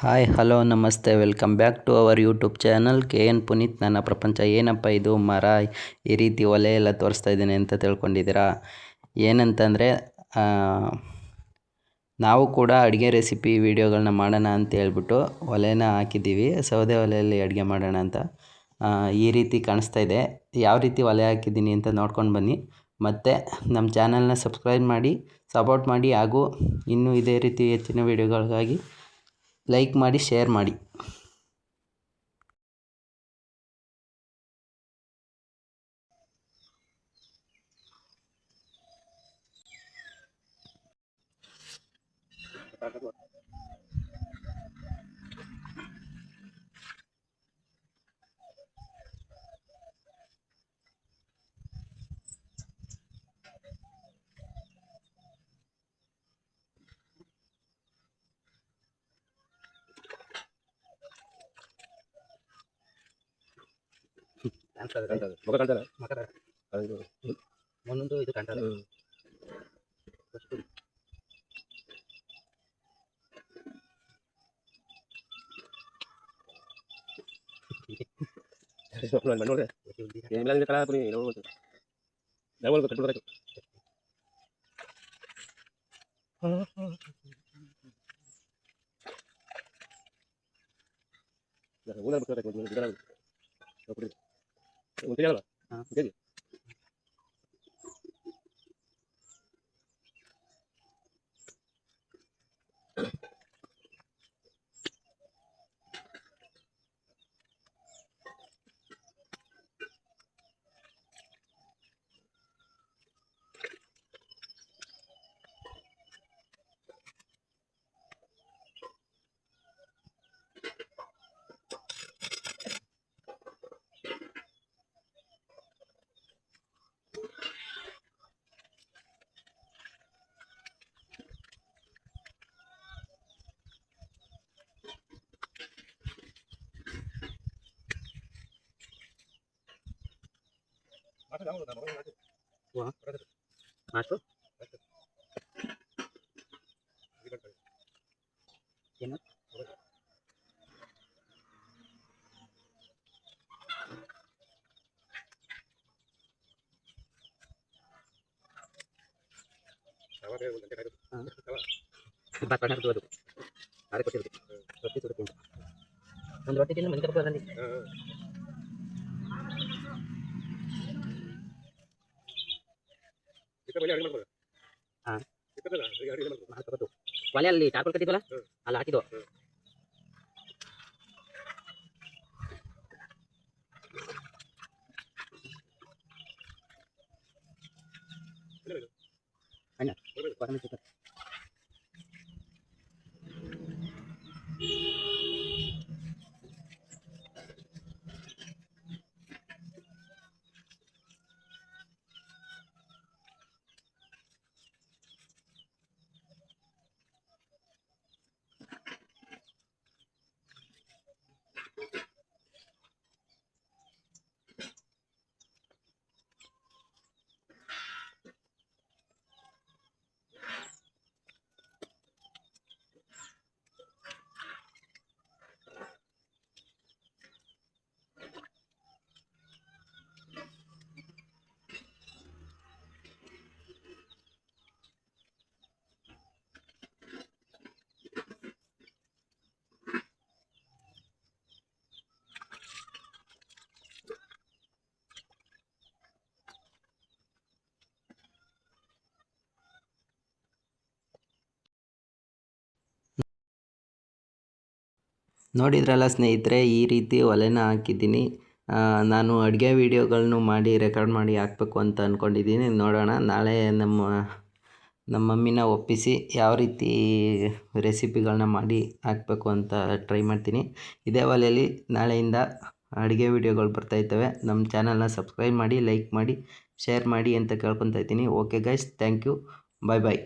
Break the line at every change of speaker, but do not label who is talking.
Hi hello ನಮಸ್ತೆ welcome back to our YouTube channel KN Puneeth ನನ್ನ ಪ್ರಪಂಚ. ಏನಪ್ಪ ಇದು ಮರ ಈ ರೀತಿ ಒಲೆ ಎಲ್ಲ ತೋರಿಸ್ತಾ ಇದ್ದೀನಿ ಅಂತ ತಿಳ್ಕೊಂಡಿದ್ದೀರಾ? ಏನಂತಂದರೆ ನಾವು ಕೂಡ ಅಡುಗೆ ರೆಸಿಪಿ ವೀಡಿಯೋಗಳನ್ನ ಮಾಡೋಣ ಅಂತ ಹೇಳ್ಬಿಟ್ಟು ಒಲೆನ ಹಾಕಿದ್ದೀವಿ. ಸೌದೆ ಒಲೆಯಲ್ಲಿ ಅಡುಗೆ ಮಾಡೋಣ ಅಂತ ಈ ರೀತಿ ಕಾಣಿಸ್ತಾ ಇದೆ. ಯಾವ ರೀತಿ ಒಲೆ ಹಾಕಿದ್ದೀನಿ ಅಂತ ನೋಡ್ಕೊಂಡು ಬನ್ನಿ. ಮತ್ತು ನಮ್ಮ ಚಾನಲ್ನ ಸಬ್ಸ್ಕ್ರೈಬ್ ಮಾಡಿ ಸಪೋರ್ಟ್ ಮಾಡಿ, ಹಾಗೂ ಇನ್ನೂ ಇದೇ ರೀತಿ ಹೆಚ್ಚಿನ ವೀಡಿಯೋಗಳಿಗಾಗಿ ಲೈಕ್ ಮಾಡಿ, ಶೇರ್ ಮಾಡಿ. ಮುಂದೊಂದು ಇದು ಕಾಣ್ತದೆ. ಒಂದು ರೊಟ್ಟಿ ತಿಂದು ಮನೆ ಕರ್ಕೊಂಡು ಒಲೆ ಅಲ್ಲಿ ಟಾರ್ಪಲ್ ಕಟ್ಟಿದ್ವಲ್ಲ ಅಲ್ಲಿ ಹಾಕಿದ್ವು. ಅಣ್ಣ ನೋಡಿದ್ರಲ್ಲ ಸ್ನೇಹಿತರೆ, ಈ ರೀತಿ ಒಲೆನ ಹಾಕಿದ್ದೀನಿ. ನಾನು ಅಡುಗೆ ವೀಡಿಯೋಗಳನ್ನು ಮಾಡಿ ರೆಕಾರ್ಡ್ ಮಾಡಿ ಹಾಕಬೇಕು ಅಂತ ಅಂದ್ಕೊಂಡಿದ್ದೀನಿ. ನೋಡೋಣ, ನಾಳೆ ನಮ್ಮ ಮಮ್ಮಿನ ಒಪ್ಪಿಸಿ ಯಾವ ರೀತಿ ರೆಸಿಪಿಗಳನ್ನ ಮಾಡಿ ಹಾಕಬೇಕು ಅಂತ ಟ್ರೈ ಮಾಡ್ತೀನಿ. ಇದೇ ಒಲೆಯಲ್ಲಿ ನಾಳೆಯಿಂದ ಅಡುಗೆ ವೀಡಿಯೋಗಳು ಬರ್ತಾಯಿರ್ತವೆ. ನಮ್ಮ ಚಾನಲ್ನ ಸಬ್ಸ್ಕ್ರೈಬ್ ಮಾಡಿ, ಲೈಕ್ ಮಾಡಿ, ಶೇರ್ ಮಾಡಿ ಅಂತ ಕೇಳ್ಕೊತಾ ಇದ್ದೀನಿ. Okay guys, thank you, bye bye.